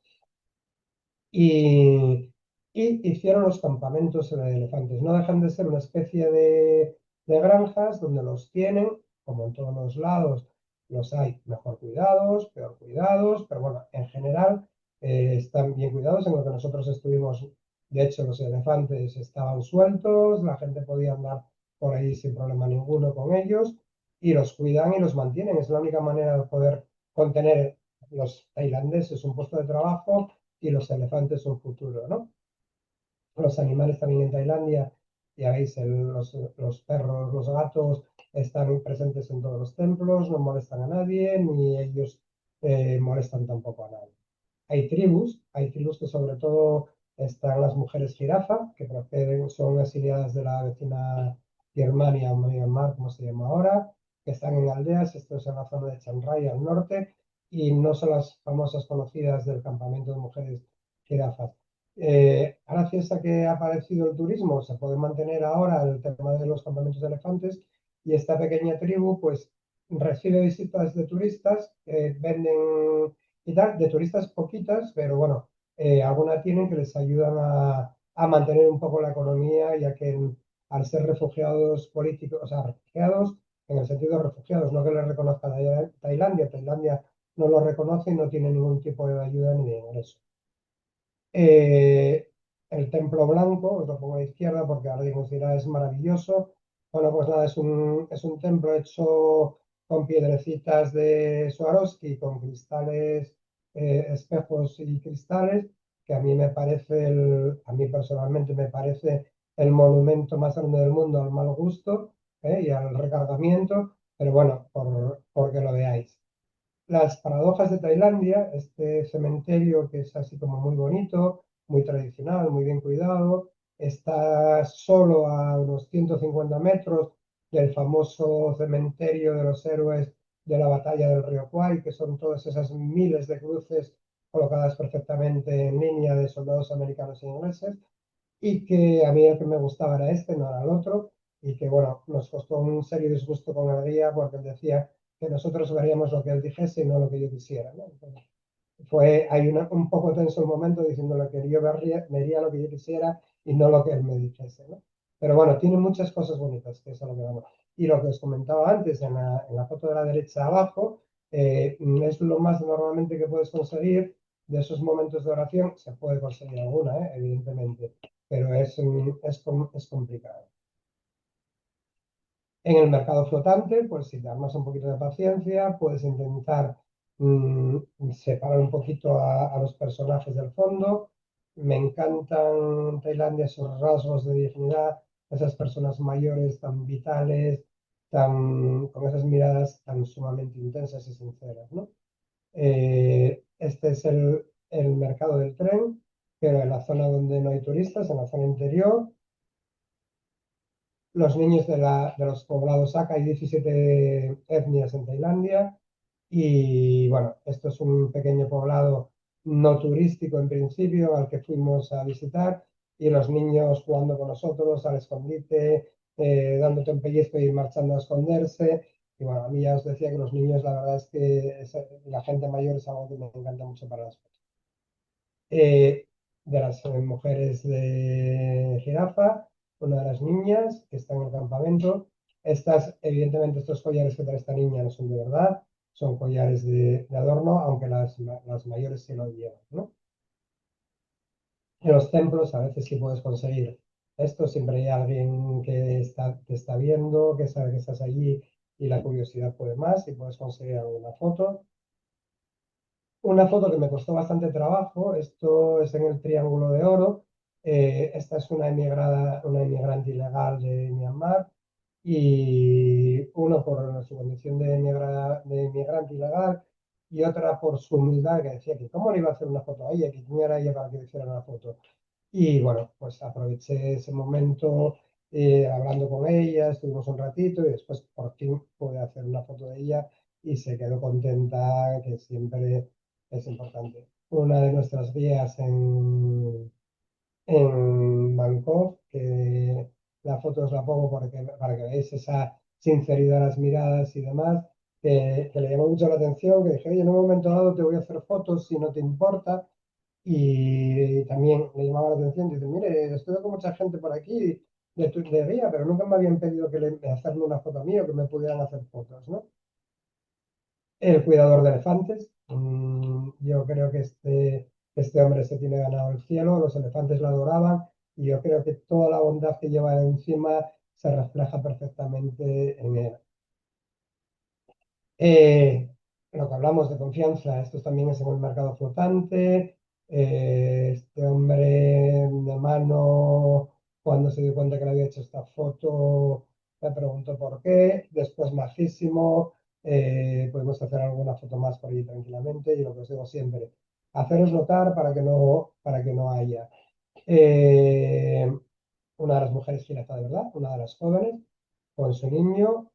y, y hicieron los campamentos de elefantes. No dejan de ser una especie de granjas donde los tienen, como en todos los lados, los hay mejor cuidados, peor cuidados, pero bueno, en general están bien cuidados. En lo que nosotros estuvimos, de hecho, los elefantes estaban sueltos, la gente podía andar por ahí sin problema ninguno con ellos y los cuidan y los mantienen. Es la única manera de poder contener los tailandeses un puesto de trabajo y los elefantes un futuro, ¿no? Los animales también en Tailandia, ya veis, los perros, los gatos están presentes en todos los templos, no molestan a nadie, ni ellos molestan tampoco a nadie. Hay tribus que sobre todo están las mujeres jirafa, que proceden, son exiliadas de la vecina Birmania o Myanmar, como se llama ahora, que están en aldeas, esto es en la zona de Chiang Rai al norte, y no son las famosas conocidas del campamento de mujeres jirafas. Gracias a que ha aparecido el turismo, se puede mantener ahora el tema de los campamentos de elefantes y esta pequeña tribu pues recibe visitas de turistas, venden y tal, de turistas poquitas, pero bueno, alguna tienen que les ayudan a mantener un poco la economía, ya que al ser refugiados políticos, o sea, refugiados en el sentido de refugiados, no que les reconozca Tailandia, Tailandia no lo reconoce y no tiene ningún tipo de ayuda ni de ingreso. Eh, el Templo Blanco, os lo pongo a la izquierda porque alguien os dirá es maravilloso. Bueno, pues nada, es un templo hecho con piedrecitas de Swarovski, con cristales, espejos y cristales, que a mí me parece, a mí personalmente me parece el monumento más grande del mundo al mal gusto, y al recargamiento, pero bueno, porque lo veáis. Las paradojas de Tailandia, este cementerio que es así como muy bonito, muy tradicional, muy bien cuidado, está solo a unos 150 metros del famoso cementerio de los héroes de la batalla del río Kwai, que son todas esas miles de cruces colocadas perfectamente en línea de soldados americanos e ingleses, y que a mí el que me gustaba era este, no era el otro, y que bueno, nos costó un serio disgusto con el guía porque él decía que nosotros veríamos lo que él dijese y no lo que yo quisiera, ¿no? Entonces, hay un poco tenso el momento diciéndole que yo vería lo que yo quisiera y no lo que él me dijese, ¿no? Pero bueno, tiene muchas cosas bonitas, que eso es lo que vamos. Y lo que os comentaba antes, en la foto de la derecha abajo, es lo más normalmente que puedes conseguir de esos momentos de oración. Se puede conseguir alguna, evidentemente, pero es complicado. En el mercado flotante, pues si te armas un poquito de paciencia, puedes intentar separar un poquito a los personajes del fondo. Me encantan en Tailandia esos rasgos de dignidad, esas personas mayores tan vitales, con esas miradas tan sumamente intensas y sinceras, ¿no? Este es el mercado del tren, pero en la zona donde no hay turistas, en la zona interior, los niños de los poblados Akha. Hay 17 etnias en Tailandia y bueno, esto es un pequeño poblado no turístico en principio al que fuimos a visitar, y los niños jugando con nosotros al escondite, dándote un pellizco y ir marchando a esconderse. Y bueno, a mí ya os decía que los niños, la verdad es que la gente mayor es algo que me encanta mucho para las fotos. De las mujeres de jirafa, una de las niñas que está en el campamento. Evidentemente, estos collares que trae esta niña no son de verdad, son collares de adorno, aunque las mayores sí lo llevan, ¿no? En los templos a veces sí puedes conseguir esto, siempre hay alguien que te está viendo, que sabe que estás allí y la curiosidad puede más y puedes conseguir alguna foto. Una foto que me costó bastante trabajo, esto es en el Triángulo de Oro. Esta es una inmigrante ilegal de Myanmar, y uno por su condición de inmigrante ilegal y otra por su humildad, que decía que cómo le iba a hacer una foto a ella, que quién era ella para que le hiciera una foto. Y bueno, pues aproveché ese momento, hablando con ella, estuvimos un ratito y después por fin pude hacer una foto de ella y se quedó contenta, que siempre es importante. Una de nuestras guías en Bangkok, que la foto os la pongo para que veáis esa sinceridad de las miradas y demás, que le llamó mucho la atención, que dije, oye, en un momento dado te voy a hacer fotos si no te importa. Y también me llamaba la atención, dice, mire, estuve con mucha gente por aquí de guía, pero nunca me habían pedido hacerme una foto mía o que me pudieran hacer fotos, ¿no? El cuidador de elefantes. Yo creo que este hombre se tiene ganado el cielo, los elefantes lo adoraban, y yo creo que toda la bondad que lleva encima se refleja perfectamente en él. Eh, lo que hablamos de confianza, esto también es en el mercado flotante. Este hombre de mano, cuando se dio cuenta que le había hecho esta foto, me preguntó por qué. Después, majísimo, podemos hacer alguna foto más por allí tranquilamente. Y lo que os digo siempre, haceros notar para que no haya. Eh, una de las mujeres jirafa de verdad, una de las jóvenes, con su niño,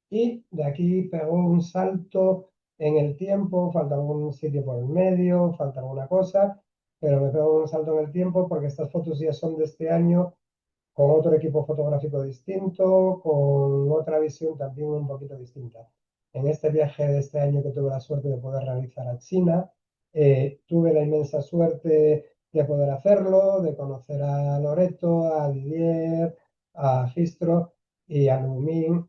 y de aquí pegó un salto. en el tiempo, falta algún sitio por el medio, falta alguna cosa, pero me pego un salto en el tiempo porque estas fotos ya son de este año con otro equipo fotográfico distinto, con otra visión también un poquito distinta. En este viaje de este año que tuve la suerte de poder realizar a China, tuve la inmensa suerte de poder hacerlo, de conocer a Loreto, a Didier, a Gistro y a Lumín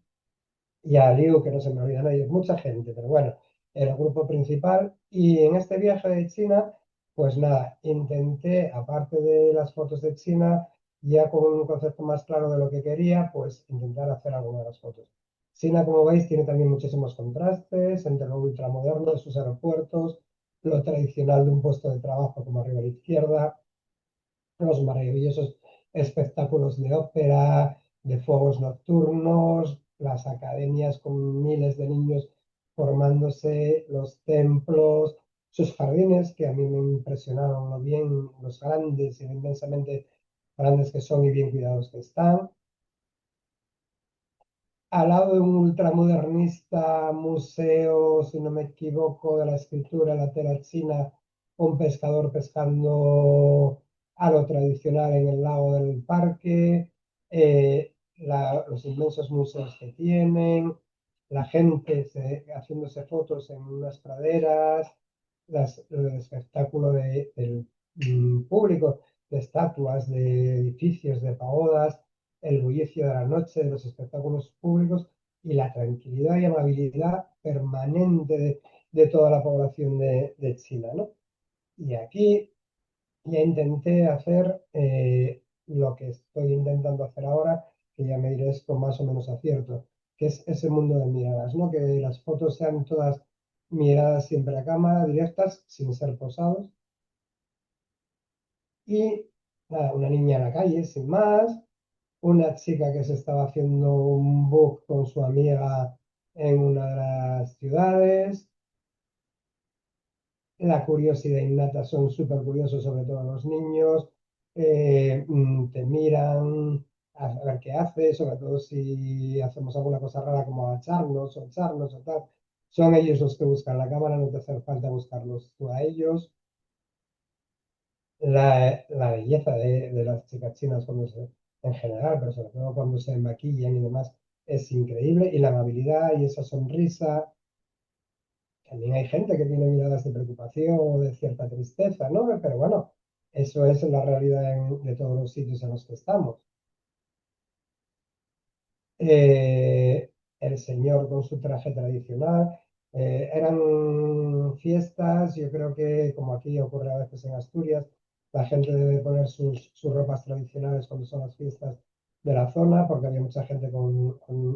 y a Liu, que no se me olvidan ellos, mucha gente, pero bueno, era el grupo principal. Y en este viaje de China, pues nada, intenté, aparte de las fotos de China, ya con un concepto más claro de lo que quería, pues intentar hacer algunas de las fotos. China, como veis, tiene también muchísimos contrastes entre lo ultramoderno de sus aeropuertos, lo tradicional de un puesto de trabajo como arriba a la izquierda, los maravillosos espectáculos de ópera, de fuegos nocturnos, las academias con miles de niños formándose, los templos, sus jardines, que a mí me impresionaron lo bien, los grandes y lo inmensamente grandes que son y bien cuidados que están, al lado de un ultramodernista museo, si no me equivoco, de la escritura, la tela china, un pescador pescando a lo tradicional en el lago del parque, los inmensos museos que tienen, la gente haciéndose fotos en unas praderas, el espectáculo del público, de estatuas, de edificios, de pagodas, el bullicio de la noche, de los espectáculos públicos y la tranquilidad y amabilidad permanente de toda la población de China, ¿no? Y aquí ya intenté hacer lo que estoy intentando hacer ahora, que ya me diréis con más o menos acierto, que es ese mundo de miradas, ¿no? Que las fotos sean todas miradas siempre a cámara, directas, sin ser posados. Y nada, una niña en la calle, sin más, una chica que se estaba haciendo un book con su amiga en una de las ciudades. La curiosidad innata, son súper curiosos, sobre todo los niños. Te miran a ver qué haces, sobre todo si hacemos alguna cosa rara como echarnos o tal. Son ellos los que buscan la cámara, no te hace falta buscarlos tú a ellos. La belleza de las chicas chinas en general, pero sobre todo cuando se maquillan y demás, es increíble. Y la amabilidad y esa sonrisa. También hay gente que tiene miradas de preocupación o de cierta tristeza, ¿no? Pero bueno, eso es la realidad de todos los sitios en los que estamos. El señor con su traje tradicional. Eran fiestas, yo creo que como aquí ocurre a veces en Asturias, la gente debe poner sus ropas tradicionales cuando son las fiestas de la zona, porque había mucha gente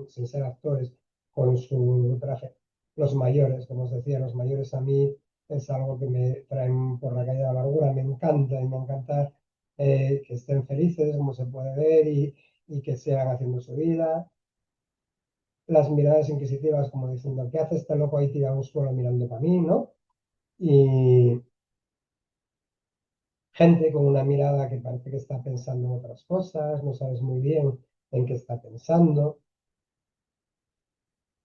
sin ser actores con su traje. Los mayores, como os decía, los mayores a mí es algo que me traen por la calle de la amargura, me encanta y me encanta que estén felices, como se puede ver, y que sigan haciendo su vida, las miradas inquisitivas como diciendo, ¿qué hace este loco ahí tirado en un suelo mirando para mí, ¿no? Y gente con una mirada que parece que está pensando en otras cosas, no sabes muy bien en qué está pensando.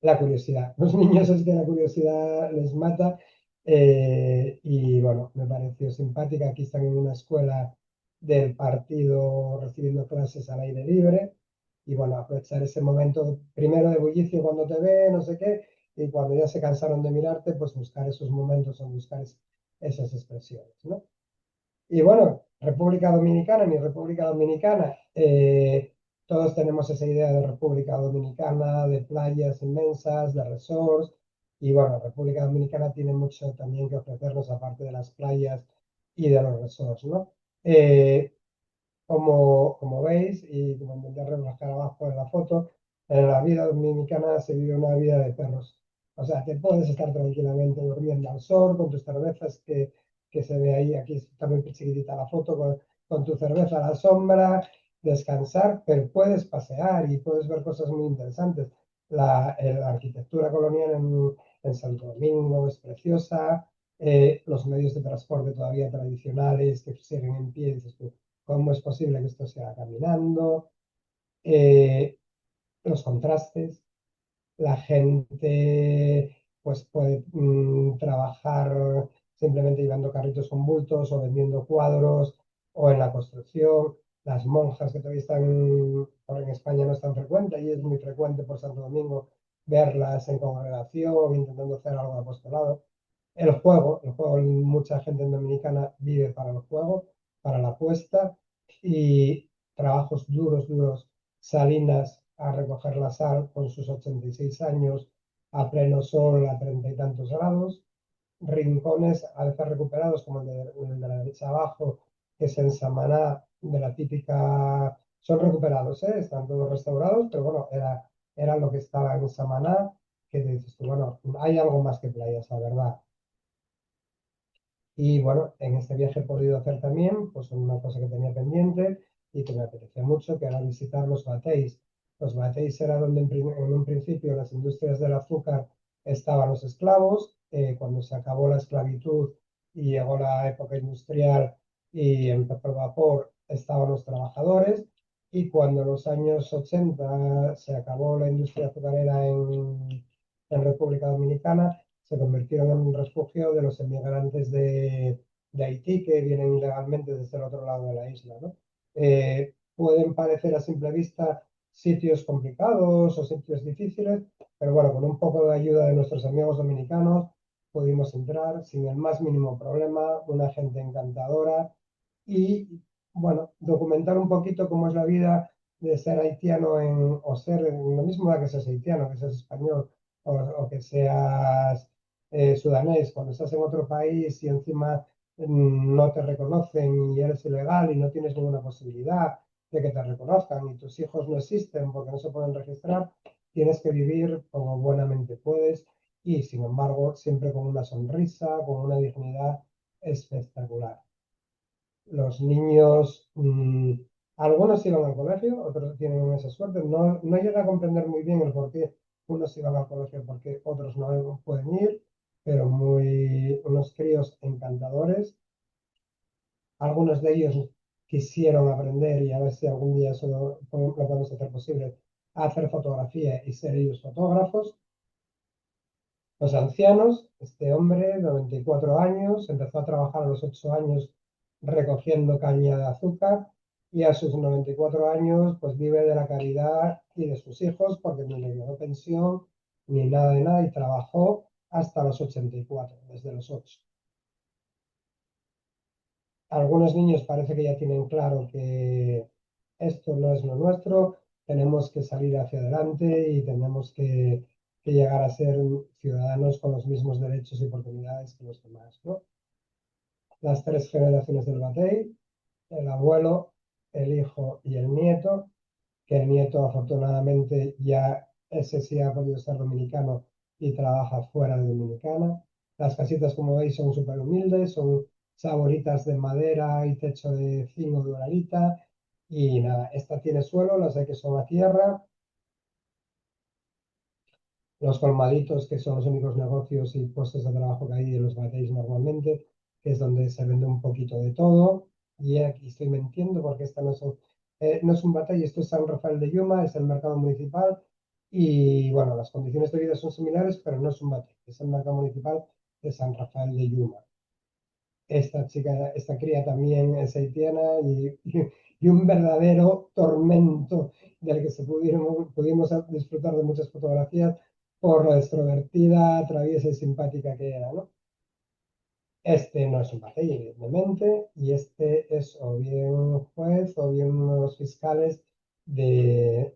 La curiosidad. Los niños es que la curiosidad les mata y bueno, me pareció simpática. Aquí están en una escuela del partido recibiendo clases al aire libre y bueno, aprovechar ese momento primero de bullicio cuando te ve, no sé qué, y cuando ya se cansaron de mirarte, pues buscar esos momentos o buscar esas expresiones, ¿no? Y bueno, República Dominicana, mi República Dominicana, todos tenemos esa idea de República Dominicana, de playas inmensas, de resorts, y bueno, República Dominicana tiene mucho también que ofrecernos aparte de las playas y de los resorts, ¿no? Eh, como veis, y como intenté reflejar abajo en la foto, en la vida dominicana se vive una vida de perros. O sea, te puedes estar tranquilamente durmiendo al sol con tus cervezas que se ve ahí, aquí está muy chiquitita la foto, con tu cerveza a la sombra, descansar, pero puedes pasear y puedes ver cosas muy interesantes. La arquitectura colonial en Santo Domingo es preciosa, los medios de transporte todavía tradicionales que siguen en pie, dices tú, cómo es posible que esto sea caminando, eh, los contrastes, la gente. pues puede trabajar simplemente llevando carritos con bultos o vendiendo cuadros o en la construcción. Las monjas que todavía están, ahora en España no es tan frecuente y es muy frecuente por Santo Domingo verlas en congregación, intentando hacer algo de apostolado. Mucha gente en Dominicana vive para el juego, para la apuesta y trabajos duros, duros. Salinas a recoger la sal con sus 86 años a pleno sol a 30 y tantos grados. Rincones a veces recuperados, como el de la derecha abajo, que es en Samaná, de la típica. Son recuperados, ¿eh? Están todos restaurados, pero bueno, era lo que estaba en Samaná, que dices tú, bueno, hay algo más que playas, la verdad. Y bueno, en este viaje he podido hacer también, pues una cosa que tenía pendiente y que me apetecía mucho, que era visitar los batéis. Los batéis era donde en un principio las industrias del azúcar estaban los esclavos. Cuando se acabó la esclavitud y llegó la época industrial y empezó el vapor, estaban los trabajadores. Y cuando en los años 80 se acabó la industria azucarera en República Dominicana, se convirtieron en un refugio de los emigrantes de Haití que vienen ilegalmente desde el otro lado de la isla, ¿no? Pueden parecer a simple vista sitios complicados o sitios difíciles, pero bueno, con un poco de ayuda de nuestros amigos dominicanos pudimos entrar sin el más mínimo problema, una gente encantadora y, bueno, documentar un poquito cómo es la vida de ser haitiano o ser, lo mismo da que seas haitiano, que seas español o que seas sudanés, cuando estás en otro país y encima no te reconocen y eres ilegal y no tienes ninguna posibilidad de que te reconozcan y tus hijos no existen porque no se pueden registrar, tienes que vivir como buenamente puedes y sin embargo siempre con una sonrisa, con una dignidad espectacular. Los niños, algunos iban al colegio, otros tienen esa suerte. No llega a comprender muy bien el por qué unos iban al colegio, porque otros no pueden ir, pero unos críos encantadores. Algunos de ellos quisieron aprender y a ver si algún día eso lo podemos hacer posible, a hacer fotografía y ser ellos fotógrafos. Los ancianos, este hombre, 94 años, empezó a trabajar a los 8 años recogiendo caña de azúcar y a sus 94 años pues vive de la caridad y de sus hijos porque ni le dio pensión ni nada de nada y trabajó hasta los 84, desde los 8. Algunos niños parece que ya tienen claro que esto no es lo nuestro, tenemos que salir hacia adelante y tenemos que llegar a ser ciudadanos con los mismos derechos y oportunidades que los demás, ¿no? Las tres generaciones del Batey, el abuelo, el hijo y el nieto, que el nieto afortunadamente ya ese sí ha podido ser dominicano y trabaja fuera de Dominicana. Las casitas, como veis, son súper humildes, son saboritas de madera y techo de zinc o de uralita. Y nada, esta tiene suelo, las hay que son a tierra. Los colmaditos, que son los únicos negocios y puestos de trabajo que hay en los batéis normalmente, que es donde se vende un poquito de todo. Y aquí estoy mintiendo porque esta no es un batey, esto es San Rafael de Yuma, es el mercado municipal. Y bueno, las condiciones de vida son similares, pero no es un batey, es el mercado municipal de San Rafael de Yuma. Esta chica, esta cría también es haitiana y un verdadero tormento del que pudimos disfrutar de muchas fotografías por lo extrovertida, traviesa y simpática que era, ¿no? Este no es un batey, evidentemente, y este es o bien un juez o bien uno de los fiscales de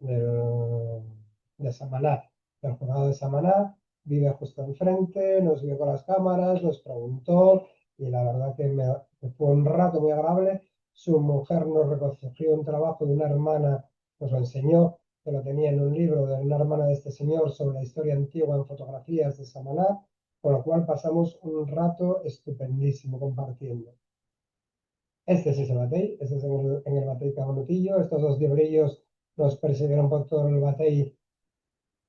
Samaná, del juzgado de Samaná, vive justo enfrente, nos vio con las cámaras, nos preguntó, y la verdad que fue un rato muy agradable. Su mujer nos recogió un trabajo de una hermana, nos lo enseñó, que lo tenía en un libro de una hermana de este señor sobre la historia antigua en fotografías de Samaná, con lo cual pasamos un rato estupendísimo compartiendo. Este es ese batey, este es en el batey Cabonutillo. Estos dos diabrillos nos persiguieron por todo el batey,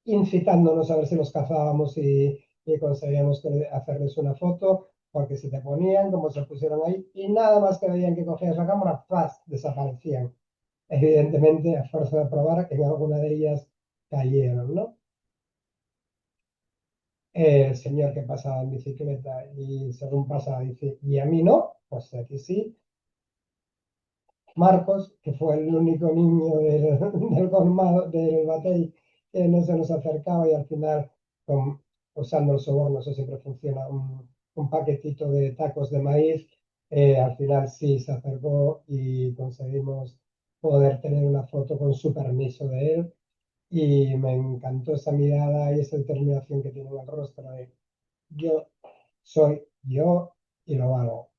incitándonos a ver si los cazábamos y conseguíamos hacerles una foto, porque si te ponían, como se pusieron ahí, y nada más que veían que cogías la cámara, ¡flas!, desaparecían. Evidentemente, a fuerza de probar, en alguna de ellas cayeron, ¿no? el señor que pasaba en bicicleta y según pasaba dice, y a mí no, pues aquí sí. Marcos, que fue el único niño del colmado, del batey, que no se nos acercaba y al final, usando el soborno, eso siempre funciona, un paquetito de tacos de maíz, al final sí se acercó y conseguimos poder tener una foto con su permiso de él y me encantó esa mirada y esa determinación que tiene en el rostro de yo soy yo y lo hago.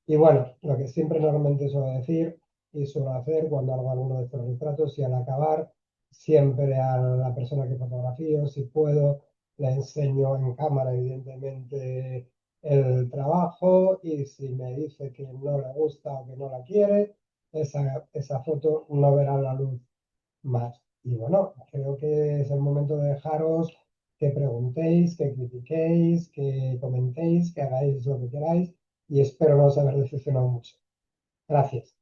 Y bueno, lo que siempre normalmente suelo decir y suelo hacer cuando hago alguno de estos retratos y al acabar, siempre a la persona que fotografío, si puedo, le enseño en cámara, evidentemente, el trabajo y si me dice que no le gusta o que no la quiere, esa foto no verá la luz más. Y bueno, creo que es el momento de dejaros que preguntéis, que critiquéis, que comentéis, que hagáis lo que queráis y espero no os haber decepcionado mucho. Gracias.